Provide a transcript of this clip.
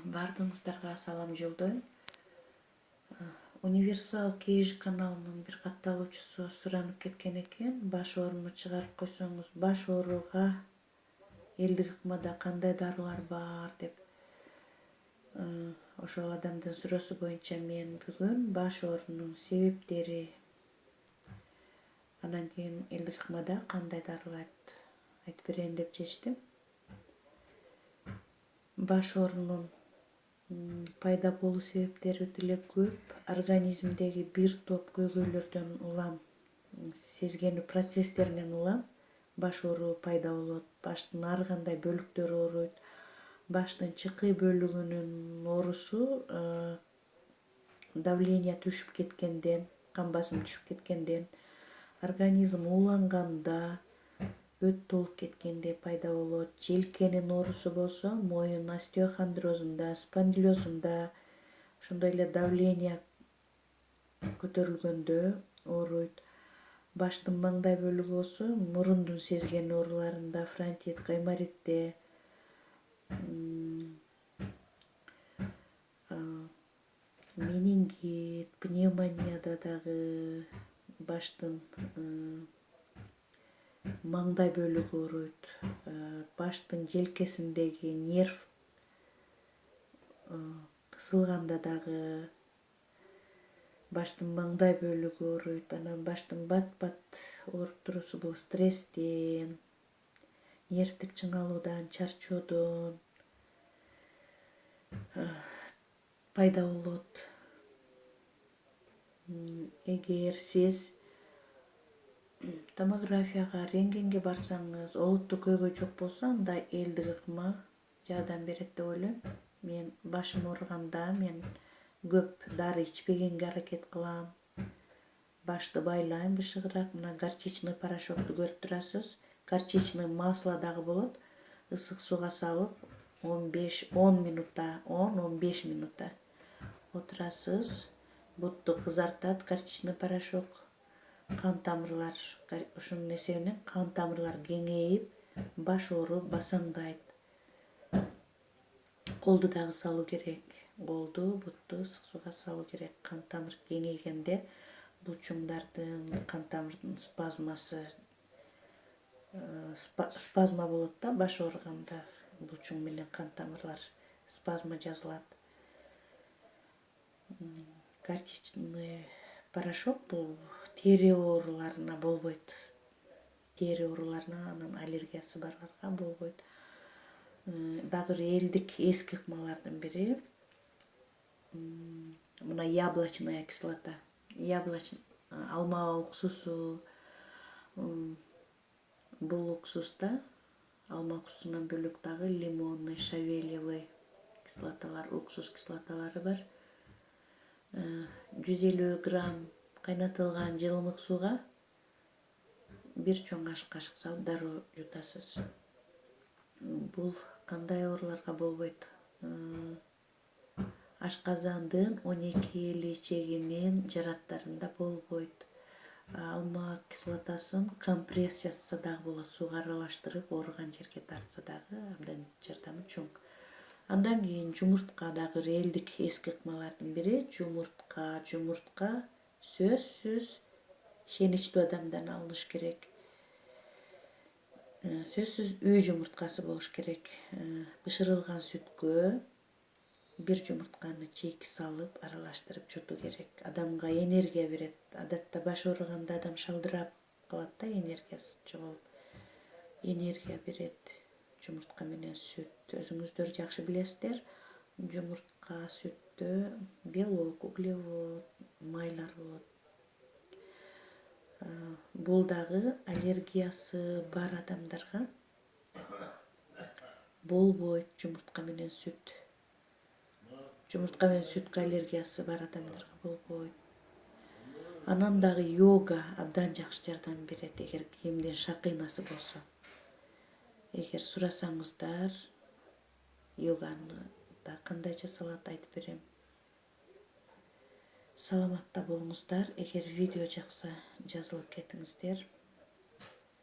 Бардыңыздарга салам жолдойм. Универсал KG каналынын бир катталуучусу суранып кеткен экен. Баш ооруну чыгарып койсоңуз, баш ооруга элдик ыкмада кандай дарылар бар деп. Ошол адамдын суроосу боюнча мен бүгүн баш оорунун себептери, анан кийин элдик ыкмада кандай дарылар айтып берейин деп чечтим. Баш оорунун пайда болуу себептери өтө эле көп. Организмдеги бир топ көйгөйлөрдөн улам, сезгенүү процесстеринен улам баш ооруу пайда болот. Баштын ар кандай бөлүктөрү ооруйт. Баштын чыкый бөлүгүнүн оорусу давление түшүп кеткенден, кан басымы түшүп кеткенден, организм ууланганда, өт толуп кеткенде пайда болот. Желкенин оорусу болсо, моюн остеохондрозунда, спондилезунда, ошондой эле давление көтөрүлгөндө ооруйт. Баштын маңдай бөлүгү болсо, мурундун сезген ооруларында, фронтит, гайморитте, менингит, пневмонияда дагы баштын маңдай бөлүгү ооруйт. Баштын желкесиндеги нерв кысылганда дагы баштын маңдай бөлүгү ооруйт. Анан баштын бат-бат ооруп туруусу бул стресстен, нервтик чыңалуудан, чарчоодон пайда болот. Эгер сиз томографияга, рентгенге барсаңыз, олуттуу көйгөй жок болсо, анда элдик ыкма жардам берет деп ойлойм. Мен башым ооруганда мен көп дары ичпегенге аракет кылам. Башты байлайм бышыгыраак. Мына горчичный порошокту көрүп турасыз. Горчичный масло дагы болот. Ысык сууга салып, 10 минутта, 10-15 минутта отурасыз. Бутту кызартат горчичный порошок. Кан тамырлар, ушунун эсебинен кан тамырлар кеңейип, баш оору басаңдайт. Колду дагы салуу керек. Колду, бутту ысык сууга салуу керек. Кан тамыр кеңейгенде булчуңдардын, кан тамырдын спазмасы, спазма болот да баш ооруганда. Булчуң менен кан тамырлар спазма жазылат. Горчичный порошок бул тери ооруларына болбойт. Тери ооруларына, анан аллергиясы барларга болбойт. Дагы бир элдик эски ыкмалардын бири мына яблочная кислота. Алма уксусу, бул уксуста алма уксусунан бөлөк дагы лимонный, шавелевый кислоталар, уксус кислоталары бар. 150 грамм кайнатылган жылымык сууга бир чоң аш кашык салып дароо жутасыз. Бул кандай ооруларга болбойт? Ашказандын 12 ичегинин жараттарында болбойт. Алма кислотасын компресс жасаса дагы болот, сууга аралаштырып ооруган жерге тартса дагы абдан жардамы чоң. Андан кийин жумуртка дагы элдик эски ыкмалардын бири. Жумуртка сөзсүз шеничтүү адамдан алыныш керек. Сөзсүз үй жумурткасы болуш керек. Бышырылган сүткө бир жумуртканы чейки салып аралаштырып чутуу керек. Адамга энергия берет. Адатта баш ооруганда адам шалдырап калат да, энергиясы жоголуп. Энергия берет жумуртка менен сүт. Өзүңүздөр жакшы билесиздер. Жумуртка, сүттө белок, углевод, майлар болот. Бул дагы аллергиясы бар адамдарга болбойт. Жумуртка менен сүт. Жумуртка менен сүткө аллергиясы бар адамдарга болбойт. Анан дагы йога абдан жакшы жардам берет, эгер кимдин шакыйнасы болсо. Эгер сурасаңыздар, йоганы да кандай жасалат айтып берем. Саламатта болуңуздар. Эгер видео жакса жазылып кетиңиздер.